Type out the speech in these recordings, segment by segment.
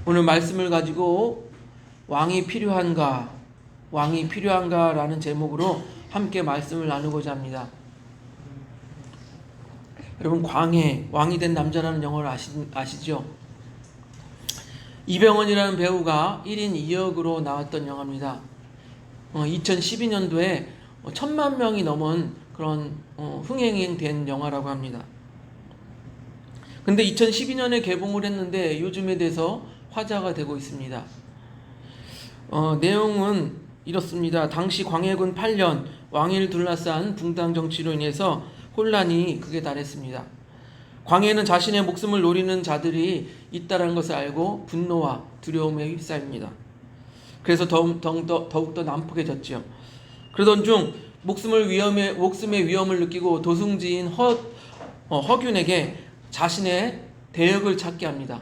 오늘 말씀을 가지고 왕이 필요한가라는 제목으로 함께 말씀을 나누고자 합니다. 여러분, 왕이 된 남자라는 영화를 아시죠? 이병헌이라는 배우가 1인 2역으로 나왔던 영화입니다. 2012년도에 1000만 명이 넘은 그런 흥행된 영화라고 합니다. 근데 2012년에 개봉을 했는데 요즘에 대해서 화제가 되고 있습니다. 내용은 이렇습니다. 당시 광해군 8년 왕위를 둘러싼 붕당 정치로 인해서 혼란이 극에 달했습니다. 광해는 자신의 목숨을 노리는 자들이 있다는 것을 알고 분노와 두려움에 휩싸입니다. 그래서 더욱더 난폭해졌죠. 그러던 중 목숨의 위험을 느끼고 도승지인 허균에게 자신의 대역을 찾게 합니다.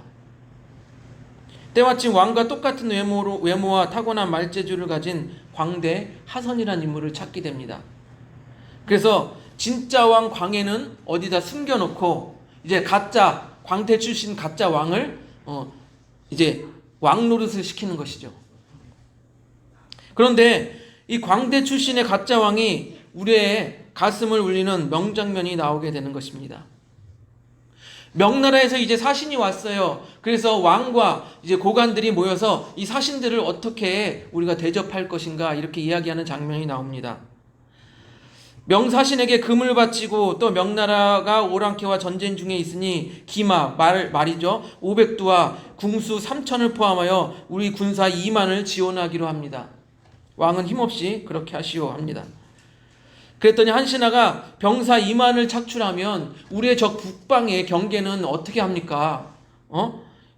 때마침 왕과 똑같은 외모와 타고난 말재주를 가진 광대 하선이라는 인물을 찾게 됩니다. 그래서 진짜 왕 광해는 어디다 숨겨놓고 이제 가짜 광대 출신 가짜 왕을 이제 왕 노릇을 시키는 것이죠. 그런데 이 광대 출신의 가짜 왕이 우리의 가슴을 울리는 명장면이 나오게 되는 것입니다. 명나라에서 이제 사신이 왔어요. 그래서 왕과 이제 고관들이 모여서 이 사신들을 어떻게 우리가 대접할 것인가 이렇게 이야기하는 장면이 나옵니다. 명사신에게 금을 바치고 또 명나라가 오랑캐와 전쟁 중에 있으니 기마 말이죠. 500두와 궁수 3천을 포함하여 우리 군사 2만을 지원하기로 합니다. 왕은 힘없이 그렇게 하시오 합니다. 그랬더니 한신하가 병사 2만을 착출하면 우리의 적 북방의 경계는 어떻게 합니까?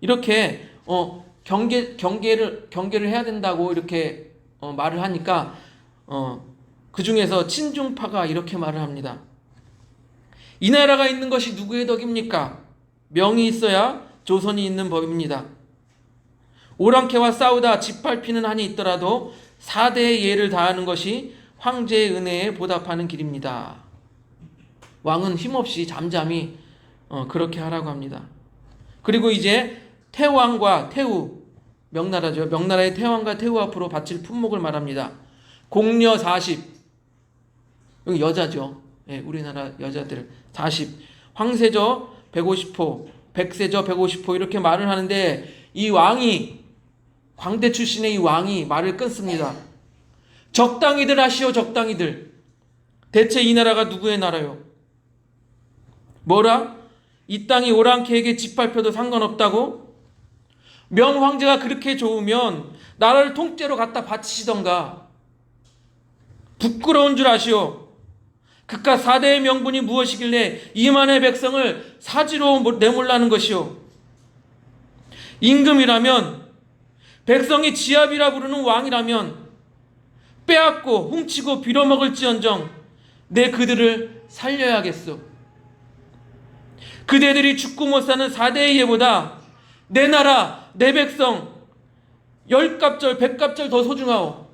이렇게 경계를 해야 된다고 이렇게 말을 하니까 그 중에서 친중파가 이렇게 말을 합니다. 이 나라가 있는 것이 누구의 덕입니까? 명이 있어야 조선이 있는 법입니다. 오랑캐와 싸우다 짓밟히는 한이 있더라도 4대의 예를 다하는 것이 황제의 은혜에 보답하는 길입니다. 왕은 힘없이 잠잠히 그렇게 하라고 합니다. 그리고 이제 태왕과 태우, 명나라죠. 명나라의 태왕과 태우 앞으로 바칠 품목을 말합니다. 공려 40, 여기 여자죠. 예, 우리나라 여자들 40, 황세저 150호, 백세저 150호 이렇게 말을 하는데 이 왕이 광대 출신의 이 왕이 말을 끊습니다. 적당히들 하시오, 적당히들. 대체 이 나라가 누구의 나라요? 뭐라? 이 땅이 오랑캐에게 짓밟혀도 상관없다고? 명황제가 그렇게 좋으면 나라를 통째로 갖다 바치시던가. 부끄러운 줄 아시오. 그깟 4대의 명분이 무엇이길래 2만의 백성을 사지로 내몰라는 것이오. 임금이라면, 백성이 지압이라 부르는 왕이라면 빼앗고 훔치고 빌어먹을지언정 내 그들을 살려야겠소. 그대들이 죽고 못 사는 4대의 예보다 내 나라 내 백성 10갑절 100갑절 더 소중하오.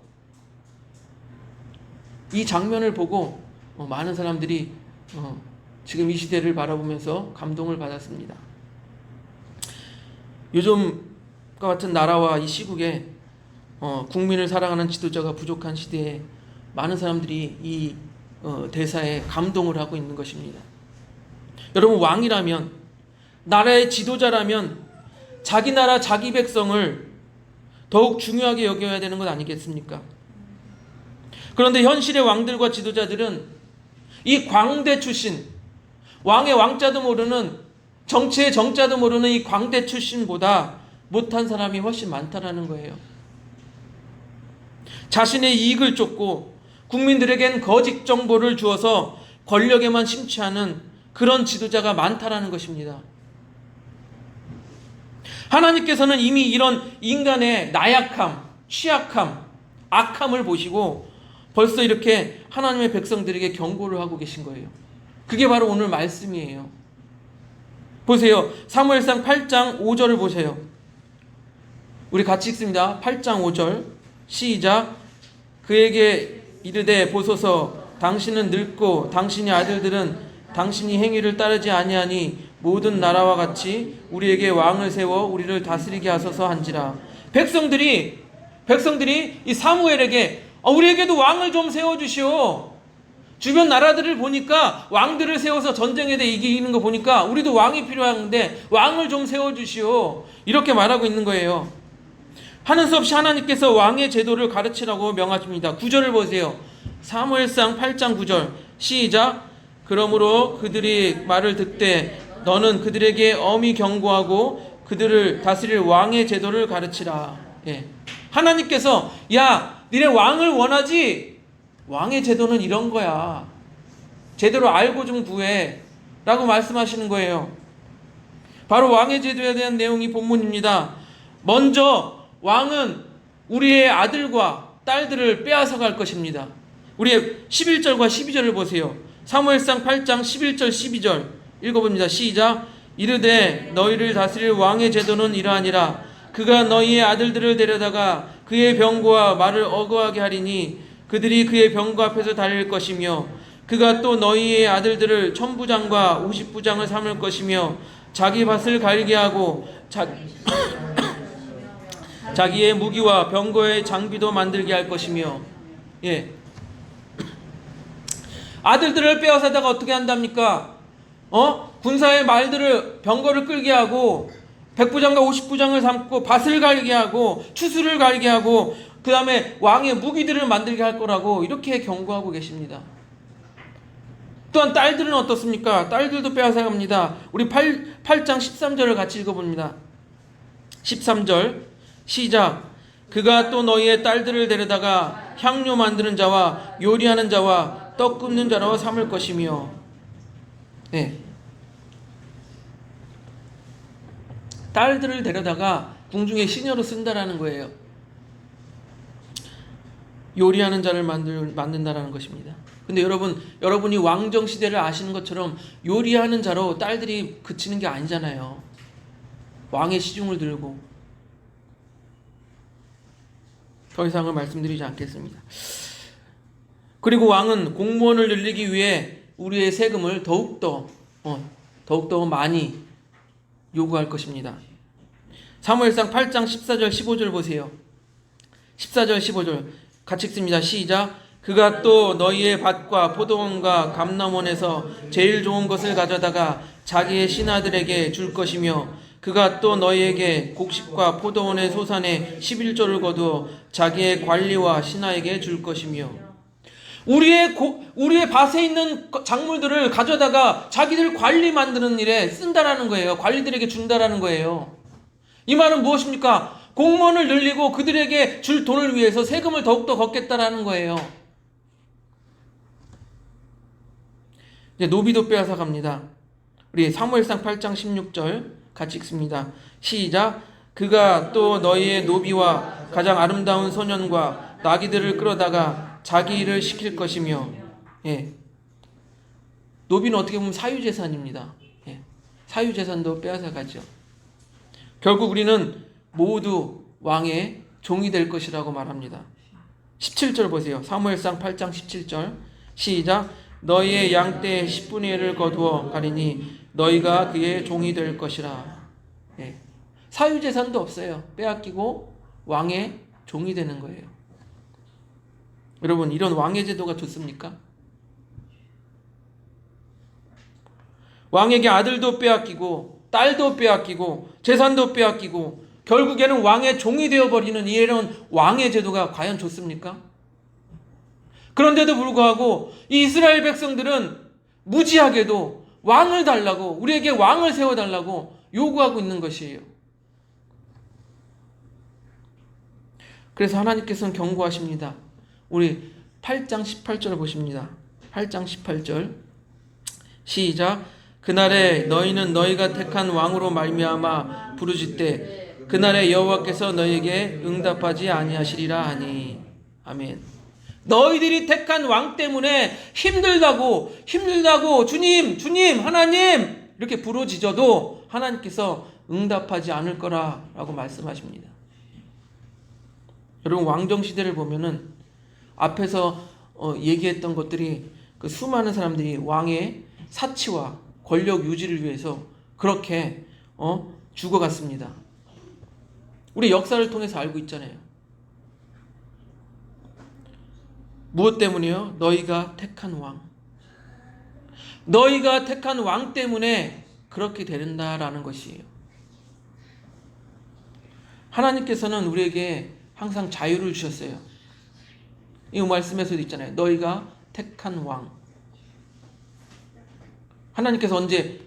이 장면을 보고 많은 사람들이 지금 이 시대를 바라보면서 감동을 받았습니다. 요즘과 같은 나라와 이 시국에 국민을 사랑하는 지도자가 부족한 시대에 많은 사람들이 이 대사에 감동을 하고 있는 것입니다. 여러분, 왕이라면, 나라의 지도자라면 자기 나라 자기 백성을 더욱 중요하게 여겨야 되는 것 아니겠습니까? 그런데 현실의 왕들과 지도자들은 이 광대 출신, 왕의 왕자도 모르는, 정치의 정자도 모르는 이 광대 출신보다 못한 사람이 훨씬 많다라는 거예요. 자신의 이익을 쫓고 국민들에겐 거짓 정보를 주어서 권력에만 심취하는 그런 지도자가 많다라는 것입니다. 하나님께서는 이미 이런 인간의 나약함, 취약함, 악함을 보시고 벌써 이렇게 하나님의 백성들에게 경고를 하고 계신 거예요. 그게 바로 오늘 말씀이에요. 보세요. 사무엘상 8장 5절을 보세요. 우리 같이 읽습니다. 8장 5절 시작. 그에게 이르되 보소서 당신은 늙고 당신의 아들들은 당신이 행위를 따르지 아니하니 모든 나라와 같이 우리에게 왕을 세워 우리를 다스리게 하소서 한지라. 백성들이 이 사무엘에게 우리에게도 왕을 좀 세워주시오. 주변 나라들을 보니까 왕들을 세워서 전쟁에 대해 이기는 거 보니까 우리도 왕이 필요한데 왕을 좀 세워주시오. 이렇게 말하고 있는 거예요. 하는 수 없이 하나님께서 왕의 제도를 가르치라고 명하십니다. 9절을 보세요. 사무엘상 8장 9절 시작. 그러므로 그들이 말을 듣되 너는 그들에게 엄히 경고하고 그들을 다스릴 왕의 제도를 가르치라. 예. 하나님께서 야 니네 왕을 원하지? 왕의 제도는 이런 거야. 제대로 알고 좀 구해 라고 말씀하시는 거예요. 바로 왕의 제도에 대한 내용이 본문입니다. 먼저 왕은 우리의 아들과 딸들을 빼앗아 갈 것입니다. 우리의 11절과 12절을 보세요. 사무엘상 8장 11절 12절 읽어봅니다. 시작. 이르되 너희를 다스릴 왕의 제도는 이러하니라. 그가 너희의 아들들을 데려다가 그의 병거와 말을 어거하게 하리니 그들이 그의 병거 앞에서 달릴 것이며 그가 또 너희의 아들들을 천부장과 오십부장을 삼을 것이며 자기 밭을 갈게 하고 자기의 무기와 병거의 장비도 만들게 할 것이며. 예. 아들들을 빼앗아다가 어떻게 한답니까? 군사의 말들을 병거를 끌게 하고 백부장과 오십부장을 삼고 밭을 갈게 하고 추수를 갈게 하고 그 다음에 왕의 무기들을 만들게 할 거라고 이렇게 경고하고 계십니다. 또한 딸들은 어떻습니까? 딸들도 빼앗아 갑니다. 우리 8장 13절을 같이 읽어봅니다. 13절 시작. 그가 또 너희의 딸들을 데려다가 향료 만드는 자와 요리하는 자와 떡 굽는 자로 삼을 것이며. 네. 딸들을 데려다가 궁중의 시녀로 쓴다라는 거예요. 요리하는 자를 만든다라는 것입니다. 근데 여러분이 왕정 시대를 아시는 것처럼 요리하는 자로 딸들이 그치는 게 아니잖아요. 왕의 시중을 들고. 더 이상은 말씀드리지 않겠습니다. 그리고 왕은 공무원을 늘리기 위해 우리의 세금을 더욱더 많이 요구할 것입니다. 사무엘상 8장 14절 15절 보세요. 14절 15절 같이 읽습니다. 시작. 그가 또 너희의 밭과 포도원과 감람원에서 제일 좋은 것을 가져다가 자기의 신하들에게 줄 것이며 그가 또 너희에게 곡식과 포도원의 소산의 11조를 거두어 자기의 관리와 신하에게 줄 것이며. 우리의 밭에 있는 작물들을 가져다가 자기들 관리 만드는 일에 쓴다라는 거예요. 관리들에게 준다라는 거예요. 이 말은 무엇입니까? 공무원을 늘리고 그들에게 줄 돈을 위해서 세금을 더욱더 걷겠다라는 거예요. 이제 노비도 빼앗아 갑니다. 우리 사무엘상 8장 16절 같이 읽습니다. 시작. 그가 또 너희의 노비와 가장 아름다운 소년과 나귀들을 끌어다가 자기 일을 시킬 것이며. 예. 노비는 어떻게 보면 사유재산입니다. 예. 사유재산도 빼앗아 가죠. 결국 우리는 모두 왕의 종이 될 것이라고 말합니다. 17절 보세요. 사무엘상 8장 17절 시작. 너희의 양떼의 10분의 1을 거두어 가리니 너희가 그의 종이 될 것이라. 예. 사유재산도 없어요. 빼앗기고 왕의 종이 되는 거예요. 여러분, 이런 왕의 제도가 좋습니까? 왕에게 아들도 빼앗기고 딸도 빼앗기고 재산도 빼앗기고 결국에는 왕의 종이 되어버리는 이런 왕의 제도가 과연 좋습니까? 그런데도 불구하고 이 이스라엘 백성들은 무지하게도 왕을 달라고, 우리에게 왕을 세워달라고 요구하고 있는 것이에요. 그래서 하나님께서는 경고하십니다. 우리 8장 18절을 보십니다. 8장 18절 시작. 그날에 너희는 너희가 택한 왕으로 말미암아 부르짖되 그날에 여호와께서 너희에게 응답하지 아니하시리라 하니. 아멘. 너희들이 택한 왕 때문에 힘들다고 주님 하나님 이렇게 부르짖어도 하나님께서 응답하지 않을 거라라고 말씀하십니다. 여러분, 왕정시대를 보면은 앞에서 얘기했던 것들이 그 수많은 사람들이 왕의 사치와 권력 유지를 위해서 그렇게 죽어갔습니다. 우리 역사를 통해서 알고 있잖아요. 무엇 때문이요? 너희가 택한 왕. 너희가 택한 왕 때문에 그렇게 된다라는 것이에요. 하나님께서는 우리에게 항상 자유를 주셨어요. 이 말씀에서도 있잖아요. 너희가 택한 왕. 하나님께서 언제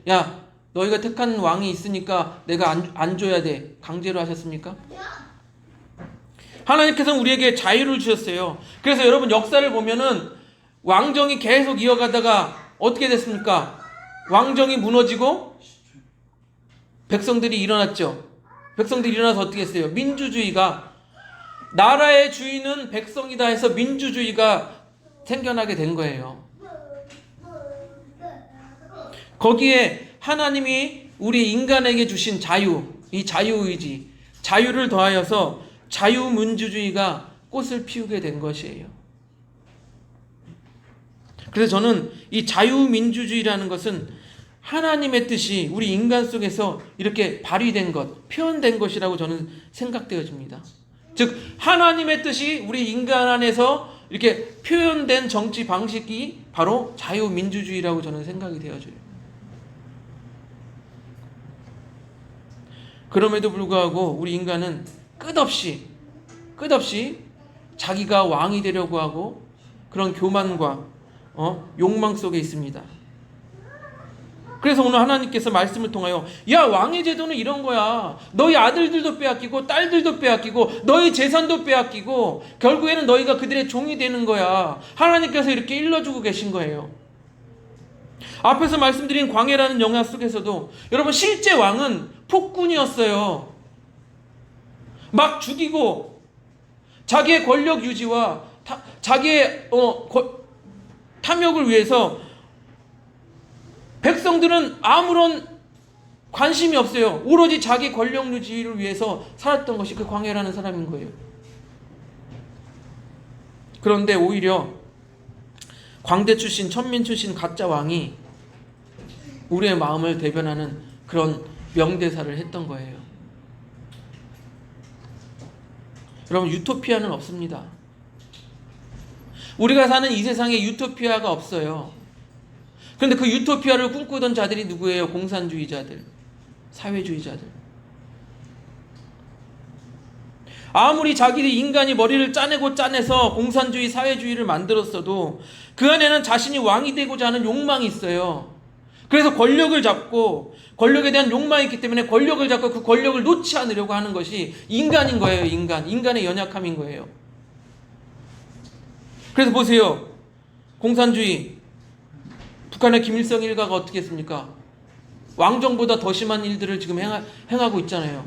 너희가 택한 왕이 있으니까 내가 안 줘야 돼, 강제로 하셨습니까? 하나님께서는 우리에게 자유를 주셨어요. 그래서 여러분 역사를 보면은 왕정이 계속 이어가다가 어떻게 됐습니까? 왕정이 무너지고 백성들이 일어났죠. 백성들이 일어나서 어떻게 했어요? 민주주의가, 나라의 주인은 백성이다 해서 민주주의가 생겨나게 된 거예요. 거기에 하나님이 우리 인간에게 주신 자유, 이 자유의지, 자유를 더하여서 자유민주주의가 꽃을 피우게 된 것이에요. 그래서 저는 이 자유민주주의라는 것은 하나님의 뜻이 우리 인간 속에서 이렇게 발휘된 것, 표현된 것이라고 저는 생각되어집니다. 즉 하나님의 뜻이 우리 인간 안에서 이렇게 표현된 정치 방식이 바로 자유민주주의라고 저는 생각이 되어져요. 그럼에도 불구하고 우리 인간은 끝없이 자기가 왕이 되려고 하고 그런 교만과 욕망 속에 있습니다. 그래서 오늘 하나님께서 말씀을 통하여 왕의 제도는 이런 거야. 너희 아들들도 빼앗기고 딸들도 빼앗기고 너희 재산도 빼앗기고 결국에는 너희가 그들의 종이 되는 거야. 하나님께서 이렇게 일러주고 계신 거예요. 앞에서 말씀드린 광해라는 영화 속에서도 여러분 실제 왕은 폭군이었어요. 막 죽이고 자기의 권력 유지와 자기의 탐욕을 위해서 백성들은 아무런 관심이 없어요. 오로지 자기 권력 유지를 위해서 살았던 것이 그 광해라는 사람인 거예요. 그런데 오히려 광대 출신, 천민 출신 가짜 왕이 우리의 마음을 대변하는 그런 명대사를 했던 거예요. 여러분 유토피아는 없습니다. 우리가 사는 이 세상에 유토피아가 없어요. 그런데 그 유토피아를 꿈꾸던 자들이 누구예요? 공산주의자들, 사회주의자들. 아무리 자기들이 인간이 머리를 짜내서 공산주의, 사회주의를 만들었어도 그 안에는 자신이 왕이 되고자 하는 욕망이 있어요. 그래서 권력을 잡고 권력에 대한 욕망이 있기 때문에 권력을 잡고 그 권력을 놓지 않으려고 하는 것이 인간인 거예요. 인간의 연약함인 거예요. 그래서 보세요. 공산주의, 북한의 김일성 일가가 어떻게 했습니까? 왕정보다 더 심한 일들을 지금 행하고 있잖아요.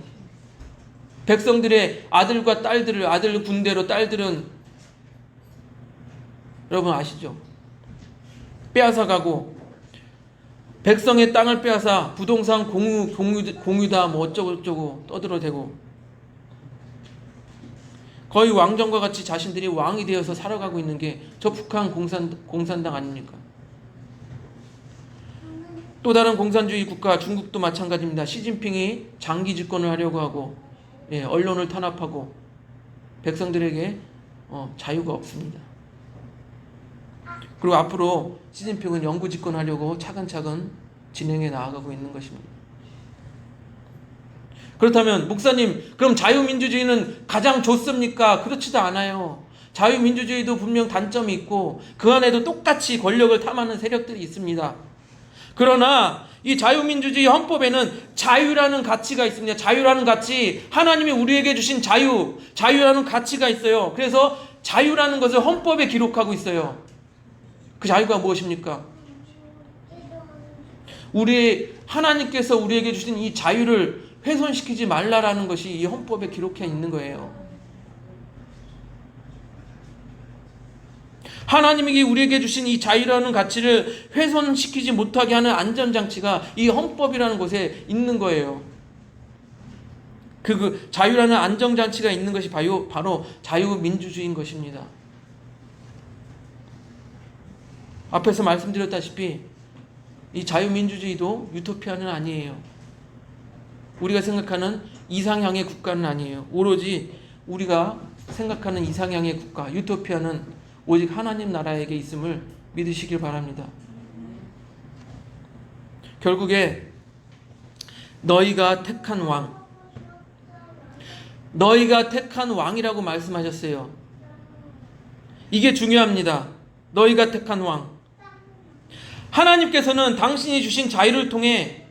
백성들의 아들과 딸들을, 아들 군대로 딸들은 여러분 아시죠? 빼앗아가고 백성의 땅을 빼앗아 부동산 공유다 뭐 어쩌고 떠들어대고 거의 왕정과 같이 자신들이 왕이 되어서 살아가고 있는 게 저 북한 공산당 아닙니까? 또 다른 공산주의 국가 중국도 마찬가지입니다. 시진핑이 장기 집권을 하려고 하고 언론을 탄압하고 백성들에게 자유가 없습니다. 그리고 앞으로 시진핑은 영구 집권하려고 차근차근 진행해 나아가고 있는 것입니다. 그렇다면 목사님, 그럼 자유민주주의는 가장 좋습니까? 그렇지도 않아요. 자유민주주의도 분명 단점이 있고 그 안에도 똑같이 권력을 탐하는 세력들이 있습니다. 그러나 이 자유민주주의 헌법에는 자유라는 가치가 있습니다. 자유라는 가치, 하나님이 우리에게 주신 자유라는 가치가 있어요. 그래서 자유라는 것을 헌법에 기록하고 있어요. 그 자유가 무엇입니까? 하나님께서 우리에게 주신 이 자유를 훼손시키지 말라라는 것이 이 헌법에 기록해 있는 거예요. 하나님이 우리에게 주신 이 자유라는 가치를 훼손시키지 못하게 하는 안전장치가 이 헌법이라는 곳에 있는 거예요. 그 자유라는 안정장치가 있는 것이 바로 자유민주주의인 것입니다. 앞에서 말씀드렸다시피 이 자유민주주의도 유토피아는 아니에요. 우리가 생각하는 이상향의 국가는 아니에요. 오로지 우리가 생각하는 이상향의 국가, 유토피아는 오직 하나님 나라에게 있음을 믿으시길 바랍니다. 결국에 너희가 택한 왕, 너희가 택한 왕이라고 말씀하셨어요. 이게 중요합니다. 너희가 택한 왕. 하나님께서는 당신이 주신 자유를 통해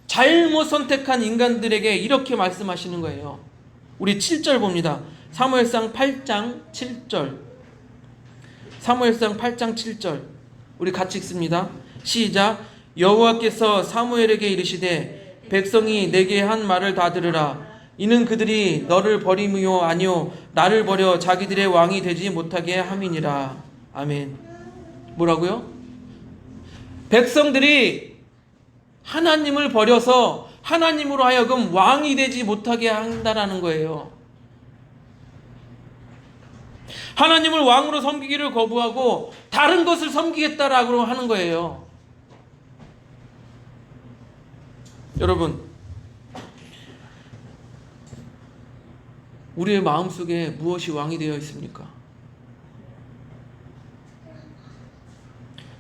잘못 선택한 인간들에게 이렇게 말씀하시는 거예요. 우리 7절 봅니다. 사무엘상 8장 7절. 사무엘상 8장 7절. 우리 같이 읽습니다. 시작. 여호와께서 사무엘에게 이르시되 백성이 내게 한 말을 다 들으라. 이는 그들이 너를 버림이요 아니요 나를 버려 자기들의 왕이 되지 못하게 함이니라. 아멘. 뭐라고요? 백성들이 하나님을 버려서 하나님으로 하여금 왕이 되지 못하게 한다라는 거예요. 하나님을 왕으로 섬기기를 거부하고 다른 것을 섬기겠다라고 하는 거예요. 여러분, 우리의 마음속에 무엇이 왕이 되어 있습니까?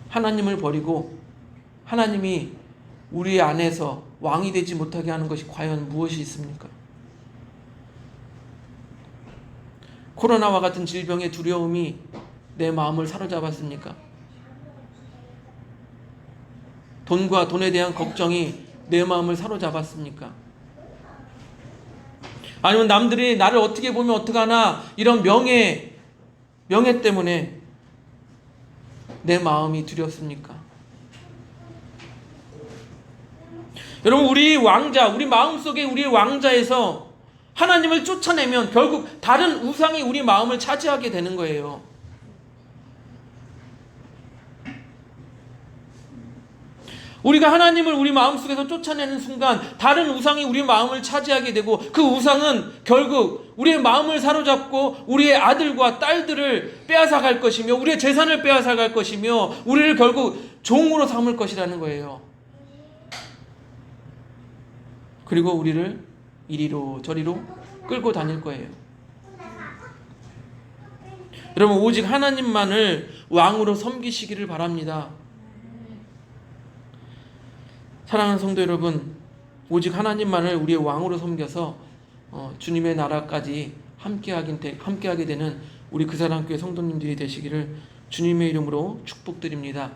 하나님을 버리고 하나님이 우리 안에서 왕이 되지 못하게 하는 것이 과연 무엇이 있습니까? 코로나와 같은 질병의 두려움이 내 마음을 사로잡았습니까? 돈과 돈에 대한 걱정이 내 마음을 사로잡았습니까? 아니면 남들이 나를 어떻게 보면 어떡하나 이런 명예 때문에 내 마음이 두렵습니까? 여러분, 우리 왕자, 우리 마음속에 우리의 왕자에서 하나님을 쫓아내면 결국 다른 우상이 우리 마음을 차지하게 되는 거예요. 우리가 하나님을 우리 마음속에서 쫓아내는 순간 다른 우상이 우리 마음을 차지하게 되고 그 우상은 결국 우리의 마음을 사로잡고 우리의 아들과 딸들을 빼앗아갈 것이며 우리의 재산을 빼앗아갈 것이며 우리를 결국 종으로 삼을 것이라는 거예요. 그리고 우리를 이리로 저리로 끌고 다닐 거예요. 여러분, 오직 하나님만을 왕으로 섬기시기를 바랍니다. 사랑하는 성도 여러분, 오직 하나님만을 우리의 왕으로 섬겨서 주님의 나라까지 함께하게 되는 우리 그사랑교회 성도님들이 되시기를 주님의 이름으로 축복드립니다.